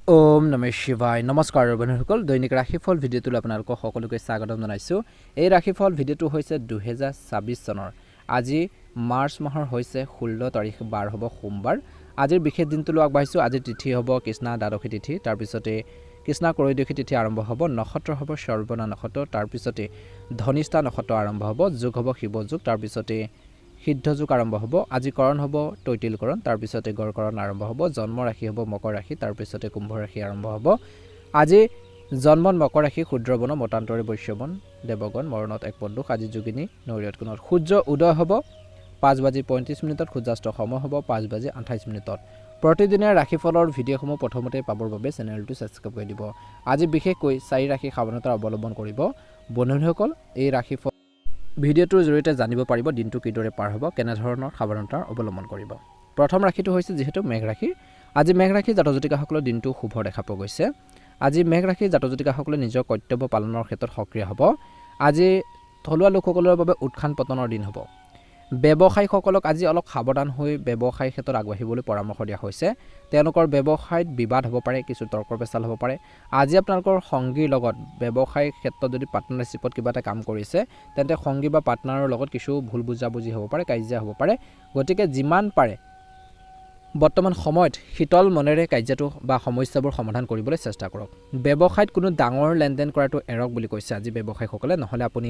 ওম নমঃ শিৱায় নমস্কাৰ বন্ধুসকল দৈনিক ৰাশিফল ভিডিঅ'টোলৈ আপোনালোকক সকলোকে স্বাগতম জনাইছোঁ। এই ৰাশিফল ভিডিঅ'টো হৈছে 2026 চনৰ আজি মাৰ্চ মাহৰ হৈছে 16 তাৰিখ বাৰ হ'ব সোমবাৰ। আজিৰ বিশেষ দিনটোলৈ আগবাঢ়িছোঁ। আজিৰ তিথি হ'ব কৃষ্ণা দ্বাদশী তিথি, তাৰপিছতে কৃষ্ণা ত্ৰয়োদশী তিথি আৰম্ভ হ'ব, নক্ষত্ৰ হ'ব সৰ্বনা নক্ষত্ৰ, তাৰপিছতে ধনিষ্ঠা নক্ষত্ৰ আৰম্ভ হ'ব, যোগ হ'ব শিৱ যোগ, তাৰপিছতে সিদ্ধ যোগ আৰম্ভ হ'ব। আজি কৰণ হ'ব তৈতিলকৰণ, তাৰপিছতে গড়কৰণ আৰম্ভ হ'ব, জন্ম ৰাশি হ'ব মকৰ ৰাশি, তাৰপিছতে কুম্ভ ৰাশি আৰম্ভ হ'ব। আজি জন্মত মকৰ ৰাশি ক্ষুদ্ৰবন মতান্তৰে বৈশ্যবন দেৱগণ মৰণত এক পদুষ। আজি যোগিনী নৈৰত কোণত সূৰ্য উদয় হ'ব 5:35 সূৰ্যাস্ত সময় হ'ব 5:28। প্ৰতিদিনে ৰাশিফলৰ ভিডিঅ'সমূহ প্ৰথমতে পাবৰ বাবে চেনেলটো ছাবস্ক্ৰাইব কৰি দিব। আজি বিশেষকৈ 4 ৰাশি সাৱধানতা অৱলম্বন কৰিব। বন্ধুসকল এই ৰাশিফল ভিডিঅ'টোৰ জৰিয়তে জানিব পাৰিব দিনটো কিদৰে পাৰ হ'ব, কেনেধৰণৰ সাৱধানতা অৱলম্বন কৰিব। প্ৰথম ৰাশিটো হৈছে যিহেতু মেঘ ৰাশি। আজি মেঘ ৰাশি জাতক জাতিকাসকলৰ দিনটো শুভ দেখা পোৱা গৈছে। আজি মেঘ ৰাশি জাতক জাতিকাসকলে নিজৰ কৰ্তব্য পালনৰ ক্ষেত্ৰত সক্ৰিয় হ'ব। আজি থলুৱা লোকসকলৰ বাবে উত্থান পতনৰ দিন হ'ব। ব্যৱসায়ীসকলক আজি অলপ সাৱধান হৈ ব্যৱসায়ৰ ক্ষেত্ৰত আগবাঢ়িবলৈ পৰামৰ্শ দিয়া হৈছে। তেওঁলোকৰ ব্যৱসায়ত বিবাদ হ'ব পাৰে, কিছু তৰ্ক পেচাল হ'ব পাৰে। আজি আপোনালোকৰ সংগীৰ লগত ব্যৱসায়িক ক্ষেত্ৰত যদি পাৰ্টনাৰশ্বিপত কিবা এটা কাম কৰিছে তেন্তে সংগী বা পাৰ্টনাৰৰ লগত কিছু ভুল বুজাবুজি হ'ব পাৰে, কাজিয়া হ'ব পাৰে। গতিকে যিমান পাৰে বৰ্তমান সময়ত শীতল মনেৰে কাৰ্যটো বা সমস্যাবোৰ সমাধান কৰিবলৈ চেষ্টা কৰক। ব্যৱসায়ত কোনো ডাঙৰ লেনদেন কৰাটো এৰক বুলি কৈছে আজি ব্যৱসায়ীসকলে, নহ'লে আপুনি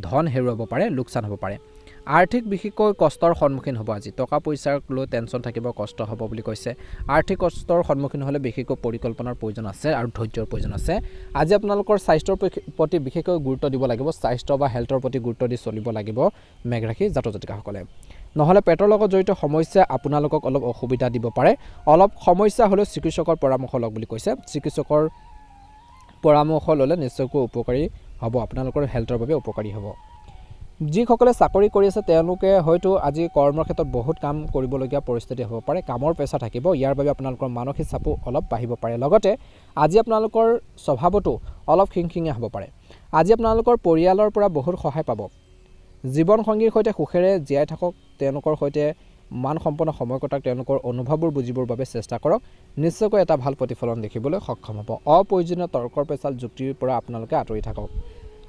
ধন হেৰুৱাব পাৰে, লোকচান হ'ব পাৰে। আৰ্থিক বিশেষকৈ কষ্টৰ সন্মুখীন হ'ব। আজি টকা পইচাক লৈ টেনশ্যন থাকিব, কষ্ট হ'ব বুলি কৈছে। আৰ্থিক কষ্টৰ সন্মুখীন হ'লে বিশেষকৈ পৰিকল্পনাৰ প্ৰয়োজন আছে আৰু ধৈৰ্যৰ প্ৰয়োজন আছে। আজি আপোনালোকৰ স্বাস্থ্যৰ প্ৰতি বিশেষকৈ গুৰুত্ব দিব লাগিব। স্বাস্থ্য বা হেল্থৰ প্ৰতি গুৰুত্ব দি চলিব লাগিব মেঘ ৰাশি জাতক জাতিকাসকলে। নহ'লে পেটৰ লগত জড়িত সমস্যা আপোনালোকক অলপ অসুবিধা দিব পাৰে। অলপ সমস্যা হ'লেও চিকিৎসকৰ পৰামৰ্শ লওক বুলি কৈছে। চিকিৎসকৰ পৰামৰ্শ ল'লে নিশ্চয়কৈ উপকাৰী হ'ব, আপোনালোকৰ হেল্থৰ বাবে উপকাৰী হ'ব। যিসকলে চাকৰি কৰি আছে তেওঁলোকে হয়তো আজি কৰ্মৰ ক্ষেত্ৰত বহুত কাম কৰিবলগীয়া পৰিস্থিতি হ'ব পাৰে, কামৰ প্ৰেছাৰ থাকিব। ইয়াৰ বাবে আপোনালোকৰ মানসিক চাপো অলপ বাঢ়িব পাৰে। লগতে আজি আপোনালোকৰ স্বভাৱতো অলপ খিংখিঙীয়া হ'ব পাৰে। আজি আপোনালোকৰ পৰিয়ালৰ পৰা বহুত সহায় পাব। জীৱনসংগীৰ সৈতে সুখেৰে জীয়াই থাকক, তেওঁলোকৰ সৈতে মানসম্পন্ন সময় কটাক, তেওঁলোকৰ অনুভৱবোৰ বুজিবৰ বাবে চেষ্টা কৰক। নিশ্চয়কৈ এটা ভাল প্ৰতিফলন দেখিবলৈ সক্ষম হ'ব। অপ্ৰয়োজনীয় তৰ্কৰ পেচাল যুক্তিৰ পৰা আপোনালোকে আঁতৰি থাকক।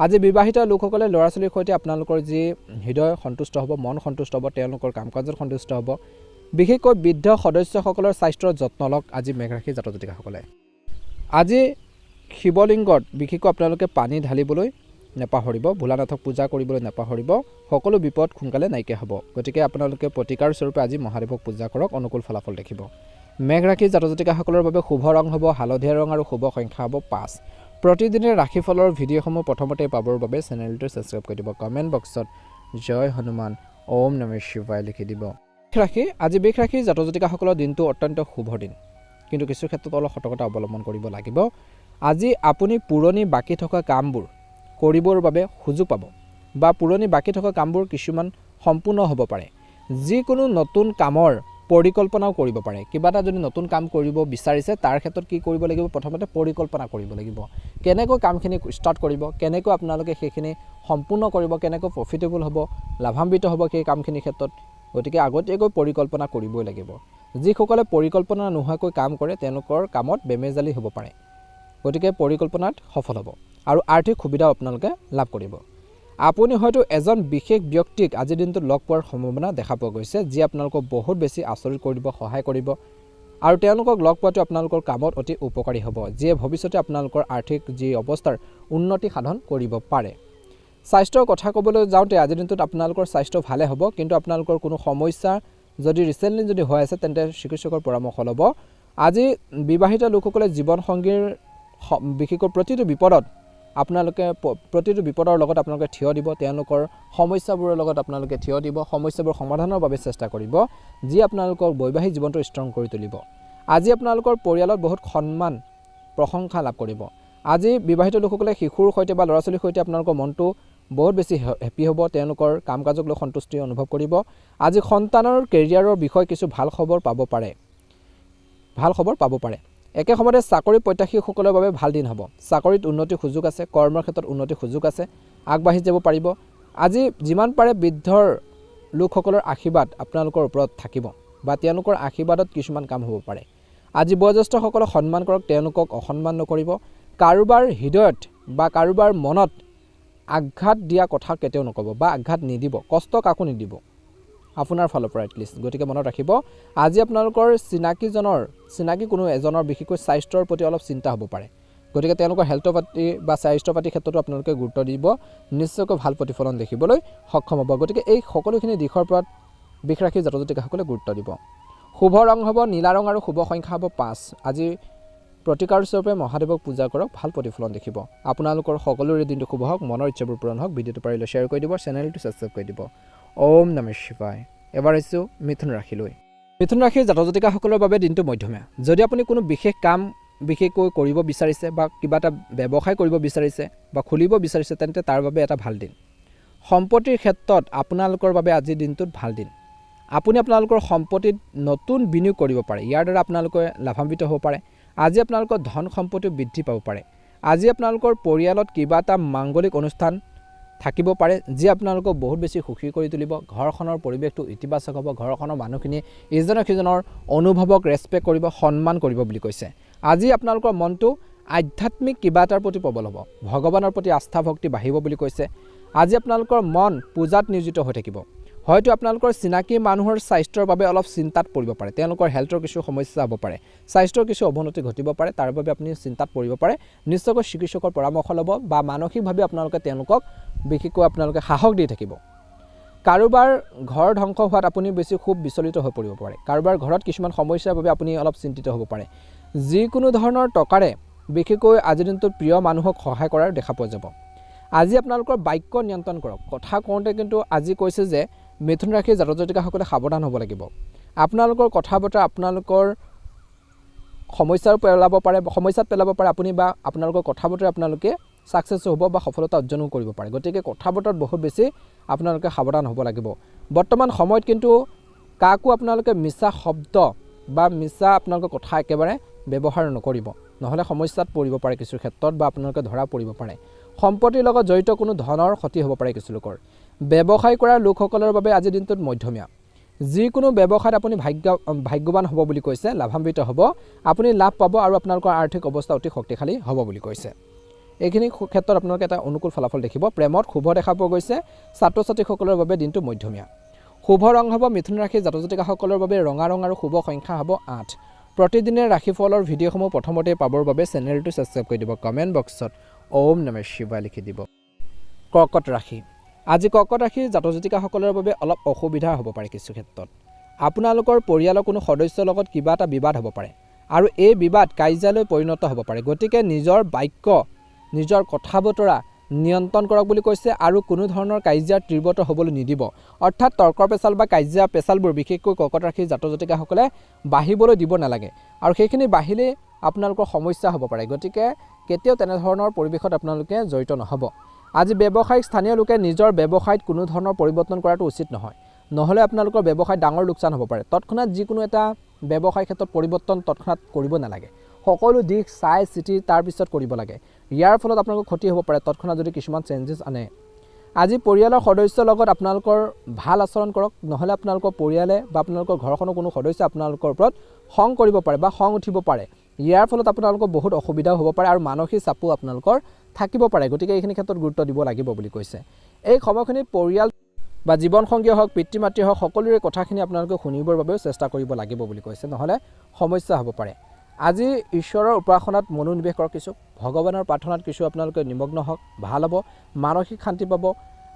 আজি বিবাহিত লোকসকলে ল'ৰা ছোৱালীৰ সৈতে আপোনালোকৰ যি হৃদয় সন্তুষ্ট হ'ব, মন সন্তুষ্ট হ'ব, তেওঁলোকৰ কাম কাজত সন্তুষ্ট হ'ব। বিশেষকৈ বৃদ্ধ সদস্যসকলৰ স্বাস্থ্যৰ যত্ন লওক আজি মেঘ ৰাশি জাতক জাতিকাসকলে। আজি শিৱলিংগত বিশেষকৈ আপোনালোকে পানী ঢালিবলৈ নেপাহৰিব, ভোলানাথক পূজা কৰিবলৈ নেপাহৰিব। সকলো বিপদ সোনকালে নাইকিয়া হ'ব। গতিকে আপোনালোকে প্ৰতিকাৰ স্বৰূপে আজি মহাদেৱক পূজা কৰক, অনুকূল ফলাফল দেখিব। মেঘ ৰাশি জাতক জাতিকাসকলৰ বাবে শুভ ৰং হ'ব হালধীয়া ৰং আৰু শুভ সংখ্যা হ'ব 5। প্ৰতিদিনে ৰাশিফলৰ ভিডিঅ'সমূহ প্ৰথমতে পাবৰ বাবে চেনেলটো ছাবস্ক্ৰাইব কৰি দিব। কমেণ্ট বক্সত জয় হনুমান ওম নমঃ শিৱায় লিখি দিব। আজি বৃষ ৰাশি জাতক জাতিকাসকলৰ দিনটো অত্যন্ত শুভ দিন, কিন্তু কিছু ক্ষেত্ৰত অলপ সতৰ্কতা অৱলম্বন কৰিব লাগিব। আজি আপুনি পুৰণি বাকী থকা কামবোৰ কৰিবৰ বাবে সুযোগ পাব বা পুৰণি বাকী থকা কামবোৰ কিছুমান সম্পূৰ্ণ হ'ব পাৰে। যিকোনো নতুন কামৰ পৰিকল্পনাও কৰিব পাৰে। কিবা এটা যদি নতুন কাম কৰিব বিচাৰিছে তাৰ ক্ষেত্ৰত কি কৰিব লাগিব, প্ৰথমতে পৰিকল্পনা কৰিব লাগিব। কেনেকৈ কামখিনি ষ্টাৰ্ট কৰিব, কেনেকৈ আপোনালোকে সেইখিনি সম্পূৰ্ণ কৰিব, কেনেকৈ প্ৰফিটেবল হ'ব, লাভান্বিত হ'ব সেই কামখিনিৰ ক্ষেত্ৰত। গতিকে আগতীয়াকৈ পৰিকল্পনা কৰিবই লাগিব। যিসকলে পৰিকল্পনা নোহোৱাকৈ কাম কৰে তেওঁলোকৰ কামত বেমেজালি হ'ব পাৰে। গতিকে পৰিকল্পনাত সফল হ'ব আৰু আৰ্থিক সুবিধাও আপোনালোকে লাভ কৰিব। আপুনি হয়তো এজন বিশেষ ব্যক্তিক আজিৰ দিনটোত লগ পোৱাৰ সম্ভাৱনা দেখা পোৱা গৈছে, যি আপোনালোকক বহুত বেছি আচৰিত কৰি দিব, সহায় কৰিব আৰু তেওঁলোকক লগ পোৱাটো আপোনালোকৰ কামত অতি উপকাৰী হ'ব, যিয়ে ভৱিষ্যতে আপোনালোকৰ আৰ্থিক যি অৱস্থাৰ উন্নতি সাধন কৰিব পাৰে। স্বাস্থ্যৰ কথা ক'বলৈ যাওঁতে আজিৰ দিনটোত আপোনালোকৰ স্বাস্থ্য ভালে হ'ব, কিন্তু আপোনালোকৰ কোনো সমস্যা যদি ৰিচেণ্টলি যদি হৈ আছে তেন্তে চিকিৎসকৰ পৰামৰ্শ ল'ব। আজি বিবাহিত লোকসকলে জীৱনসংগীৰ বিশেষকৈ প্ৰতিটো বিপদৰ লগত আপোনালোকে থিয় দিব, তেওঁলোকৰ সমস্যাবোৰৰ লগত আপোনালোকে থিয় দিব, সমস্যাবোৰ সমাধানৰ বাবে চেষ্টা কৰিব, যি আপোনালোকৰ বৈবাহিক জীৱনটো ষ্ট্ৰং কৰি তুলিব। আজি আপোনালোকৰ পৰিয়ালত বহুত সন্মান প্ৰশংসা লাভ কৰিব। আজি বিবাহিত লোকসকলে শিশুৰ সৈতে বা ল'ৰা ছোৱালীৰ সৈতে আপোনালোকৰ মনটো বহুত বেছি হেপী হ'ব, তেওঁলোকৰ কাম কাজক লৈ সন্তুষ্টি অনুভৱ কৰিব। আজি সন্তানৰ কেৰিয়াৰৰ বিষয়ে কিছু ভাল খবৰ পাব পাৰে। একে সময়তে চাকৰি প্ৰত্যাশীসকলৰ বাবে ভাল দিন হ'ব। চাকৰিত উন্নতিৰ সুযোগ আছে, কৰ্মৰ ক্ষেত্ৰত উন্নতিৰ সুযোগ আছে, আগবাঢ়ি যাব পাৰিব। আজি যিমান পাৰে বৃদ্ধৰ লোকসকলৰ আশীৰ্বাদ আপোনালোকৰ ওপৰত থাকিব বা তেওঁলোকৰ আশীৰ্বাদত কিছুমান কাম হ'ব পাৰে। আজি বয়োজ্যেষ্ঠসকলক সন্মান কৰক, তেওঁলোকক অসন্মান নকৰিব। কাৰোবাৰ হৃদয়ত বা কাৰোবাৰ মনত আঘাত দিয়া কথা কেতিয়াও নক'ব বা আঘাত নিদিব, কষ্ট কাকো নিদিব আপোনাৰ ফালৰ পৰা এটলিষ্ট। গতিকে মনত ৰাখিব, আজি আপোনালোকৰ চিনাকি কোনো এজনৰ বিশেষকৈ স্বাস্থ্যৰ প্ৰতি অলপ চিন্তা হ'ব পাৰে। গতিকে তেওঁলোকৰ হেল্থৰ পাতি বা স্বাস্থ্য পাতি ক্ষেত্ৰতো আপোনালোকে গুৰুত্ব দিব, নিশ্চয়কৈ ভাল প্ৰতিফলন দেখিবলৈ সক্ষম হ'ব। গতিকে এই সকলোখিনি দিশৰ ওপৰত বিষ ৰাশি জাতক জাতিকাসকলে গুৰুত্ব দিব। শুভ ৰং হ'ব নীলা ৰং আৰু শুভ সংখ্যা হ'ব 5। আজি প্ৰতিকাৰ স্বৰূপে মহাদেৱক পূজা কৰক, ভাল প্ৰতিফলন দেখিব। আপোনালোকৰ সকলোৰে দিনটো শুভ হওক, মনৰ ইচ্ছাবোৰ পূৰণ হওক। ভিডিঅ'টো পাৰিলে শ্বেয়াৰ কৰি দিব, চেনেলটো ছাবস্ক্ৰাইব কৰি দিব। ওম নমঃ শিৱায়। এবাৰ আহিছোঁ মিথুন ৰাশিলৈ। মিথুন ৰাশিৰ জাতক জাতিকাসকলৰ বাবে দিনটো মধ্যমীয়া। যদি আপুনি কোনো বিশেষ কাম বিশেষকৈ কৰিব বিচাৰিছে বা কিবা এটা ব্যৱসায় কৰিব বিচাৰিছে বা খুলিব বিচাৰিছে, তেন্তে তাৰ বাবে এটা ভাল দিন। সম্পত্তিৰ ক্ষেত্ৰত আপোনালোকৰ বাবে আজিৰ দিনটোত ভাল দিন। আপুনি আপোনালোকৰ সম্পত্তিত নতুন বিনিয়োগ কৰিব পাৰে, ইয়াৰ দ্বাৰা আপোনালোকে লাভান্বিত হ'ব পাৰে। আজি আপোনালোকৰ ধন সম্পত্তি বৃদ্ধি পাব পাৰে। আজি আপোনালোকৰ পৰিয়ালত কিবা এটা মাংগলিক অনুষ্ঠান থাকিব পাৰে, যি আপোনালোকক বহুত বেছি সুখী কৰি তুলিব। ঘৰখনৰ পৰিৱেশটো ইতিবাচক হ'ব, ঘৰখনৰ মানুহখিনি ইজনে সিজনৰ অনুভৱক ৰেচপেক্ট কৰিব, সন্মান কৰিব বুলি কৈছে। আজি আপোনালোকৰ মনটো আধ্যাত্মিক কিবা এটাৰ প্ৰতি প্ৰবল হ'ব, ভগৱানৰ প্ৰতি আস্থা ভক্তি বাঢ়িব বুলি কৈছে। আজি আপোনালোকৰ মন পূজাত নিয়োজিত হৈ থাকিব। হয়তো আপোনালোকৰ চিনাকি মানুহৰ স্বাস্থ্যৰ বাবে অলপ চিন্তাত পৰিব পাৰে, তেওঁলোকৰ হেল্থৰ কিছু সমস্যা হ'ব পাৰে, স্বাস্থ্যৰ কিছু অৱনতি ঘটিব পাৰে, তাৰ বাবে আপুনি চিন্তাত পৰিব পাৰে। নিশ্চয়কৈ চিকিৎসকৰ পৰামৰ্শ ল'ব বা মানসিকভাৱে আপোনালোকে তেওঁলোকক বিশেষকৈ আপোনালোকে সাহস দি থাকিব। কাৰোবাৰ ঘৰ ধ্বংস হোৱাত আপুনি বেছি খুব বিচলিত হৈ পৰিব পাৰে, কাৰোবাৰ ঘৰত কিছুমান সমস্যাৰ বাবে আপুনি অলপ চিন্তিত হ'ব পাৰে। যিকোনো ধৰণৰ টকাৰে বিশেষকৈ আজিৰ দিনটোত প্ৰিয় মানুহক সহায় কৰাৰ দেখা পোৱা যাব। আজি আপোনালোকৰ বাক্য নিয়ন্ত্ৰণ কৰক। কথা কওঁতে কিন্তু আজি কৈছে যে মিথুন ৰাশিৰ জাতক জাতিকাসকলে সাৱধান হ'ব লাগিব। আপোনালোকৰ কথা বতৰা আপোনালোকৰ সমস্যাত পেলাব পাৰে আপুনি, বা আপোনালোকৰ কথা বতৰা আপোনালোকে ছাকচেছ হ'ব বা সফলতা অৰ্জনো কৰিব পাৰে। গতিকে কথা বতৰাত বহুত বেছি আপোনালোকে সাৱধান হ'ব লাগিব। বৰ্তমান সময়ত কিন্তু কাকো আপোনালোকে মিছা শব্দ বা মিছা আপোনালোকৰ কথা একেবাৰে ব্যৱহাৰ নকৰিব, নহ'লে সমস্যাত পৰিব পাৰে কিছু ক্ষেত্ৰত বা আপোনালোকে ধৰা পৰিব পাৰে। সম্পত্তিৰ লগত জড়িত কোনো ধনৰ ক্ষতি হ'ব পাৰে কিছু লোকৰ। ব্যৱসায় কৰা লোকসকলৰ বাবে আজিৰ দিনটোত মধ্যমীয়া। যিকোনো ব্যৱসায়ত আপুনি ভাগ্যৱান হ'ব বুলি কৈছে, লাভান্বিত হ'ব, আপুনি লাভ পাব আৰু আপোনালোকৰ আৰ্থিক অৱস্থা অতি শক্তিশালী হ'ব বুলি কৈছে। এইখিনি ক্ষেত্ৰত আপোনালোকে এটা অনুকূল ফলাফল দেখিব। প্ৰেমত শুভ দেখা পোৱা গৈছে। ছাত্ৰ ছাত্ৰীসকলৰ বাবে দিনটো মধ্যমীয়া। শুভ ৰং হ'ব মিথুন ৰাশিৰ জাতক জাতিকাসকলৰ বাবে ৰঙা ৰং আৰু শুভ সংখ্যা হ'ব 8। প্ৰতিদিনে ৰাশিফলৰ ভিডিঅ'সমূহ প্ৰথমতে পাবৰ বাবে চেনেলটো ছাবস্ক্ৰাইব কৰি দিব। কমেণ্ট বক্সত ওম নমঃ শিৱায় লিখি দিব। কৰ্কট ৰাশি। আজি কৰ্কট ৰাশিৰ জাতক জাতিকাসকলৰ বাবে অলপ অসুবিধা হ'ব পাৰে কিছু ক্ষেত্ৰত। আপোনালোকৰ পৰিয়ালৰ কোনো সদস্যৰ লগত কিবা এটা বিবাদ হ'ব পাৰে আৰু এই বিবাদ কাজিয়ালৈ পৰিণত হ'ব পাৰে। গতিকে নিজৰ বাক্য, নিজৰ কথা বতৰা নিয়ন্ত্ৰণ কৰক বুলি কৈছে আৰু কোনো ধৰণৰ কাজিয়াৰ তীব্ৰতৰ হ'বলৈ নিদিব। অৰ্থাৎ তৰ্ক পেচাল বা কাজিয়া পেচালবোৰ বিশেষকৈ কৰ্কট ৰাশিৰ জাতক জাতিকাসকলে বাঢ়িবলৈ দিব নালাগে, আৰু সেইখিনি বাঢ়িলে আপোনালোকৰ সমস্যা হ'ব পাৰে। গতিকে কেতিয়াও তেনেধৰণৰ পৰিৱেশত আপোনালোকে জড়িত নহ'ব। আজি ব্যৱসায়িক স্থানীয় লোকে নিজৰ ব্যৱসায়ত কোনো ধৰণৰ পৰিৱৰ্তন কৰাটো উচিত নহয়, নহ'লে আপোনালোকৰ ব্যৱসায়ত ডাঙৰ লোকচান হ'ব পাৰে। তৎক্ষণাত যিকোনো এটা ব্যৱসায় ক্ষেত্ৰত পৰিৱৰ্তন তৎক্ষণাত কৰিব নালাগে, সকলো দিশ চাই চিতি তাৰপিছত কৰিব লাগে। ইয়াৰ ফলত আপোনালোকৰ ক্ষতি হ'ব পাৰে তৎক্ষণাত যদি কিছুমান চেঞ্জেছ আনে। আজি পৰিয়ালৰ সদস্যৰ লগত আপোনালোকৰ ভাল আচৰণ কৰক, নহ'লে আপোনালোকৰ পৰিয়ালে বা আপোনালোকৰ ঘৰখনৰ কোনো সদস্যই আপোনালোকৰ ওপৰত খং কৰিব পাৰে বা খং উঠিব পাৰে। ইয়াৰ ফলত আপোনালোকৰ বহুত অসুবিধাও হ'ব পাৰে আৰু মানসিক চাপো আপোনালোকৰ থাকিব পাৰে। গতিকে এইখিনি ক্ষেত্ৰত গুৰুত্ব দিব লাগিব বুলি কৈছে। এই সময়খিনিত পৰিয়াল বা জীৱনসংগী হওক, পিতৃ মাতৃ হওক, সকলোৰে কথাখিনি আপোনালোকে শুনিবৰ বাবেও চেষ্টা কৰিব লাগিব বুলি কৈছে, নহ'লে সমস্যা হ'ব পাৰে। আজি ঈশ্বৰৰ উপাসনাত মনোনিৱেশ কৰক, কিছু ভগৱানৰ প্ৰাৰ্থনাত কিছু আপোনালোকে নিমগ্ন হওক, ভাল হ'ব, মানসিক শান্তি পাব।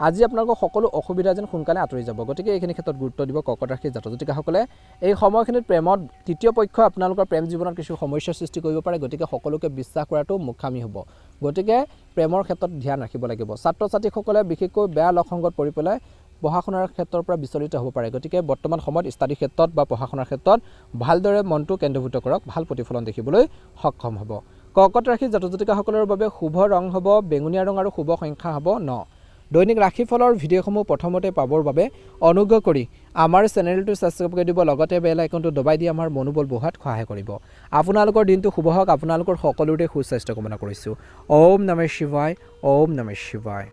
আজি আপোনালোকৰ সকলো অসুবিধা যেন সোনকালে আঁতৰি যাব। গতিকে এইখিনি ক্ষেত্ৰত গুৰুত্ব দিব কৰ্কট ৰাশিৰ জাতক জাতিকাসকলে। এই সময়খিনিত প্ৰেমত তৃতীয় পক্ষ আপোনালোকৰ প্ৰেম জীৱনত কিছু সমস্যাৰ সৃষ্টি কৰিব পাৰে। গতিকে সকলোকে বিশ্বাস কৰাটো মূৰ্খামি হ'ব। গতিকে প্ৰেমৰ ক্ষেত্ৰত ধ্যান ৰাখিব লাগিব। ছাত্ৰ ছাত্ৰীসকলে বিশেষকৈ বেয়া লগ সংগত পৰি পেলাই পঢ়া শুনাৰ ক্ষেত্ৰৰ পৰা বিচলিত হ'ব পাৰে। গতিকে বৰ্তমান সময়ত ষ্টাডি ক্ষেত্ৰত বা পঢ়া শুনাৰ ক্ষেত্ৰত ভালদৰে মনটো কেন্দ্ৰীভূত কৰক, ভাল প্ৰতিফলন দেখিবলৈ সক্ষম হ'ব। কৰ্কট ৰাশিৰ জাতক জাতিকাসকলৰ বাবে শুভ ৰং হ'ব বেঙুনীয়া ৰং আৰু শুভ সংখ্যা হ'ব 9। দৈনিক ৰাশিফলৰ ভিডিঅ'সমূহ প্ৰথমতে পাবৰ বাবে অনুগ্ৰহ কৰি আমাৰ চেনেলটো ছাবস্ক্ৰাইব কৰি দিব, লগতে বেল আইকনটো দবাই দি আমাৰ মনোবল বঢ়োৱাত সহায় কৰিব। আপোনালোকৰ দিনটো শুভ হওক, আপোনালোকৰ সকলোৰে সুস্বাস্থ্য কামনা কৰিছোঁ। ওম নমঃ শিৱায়, ওম নমঃ শিৱায়।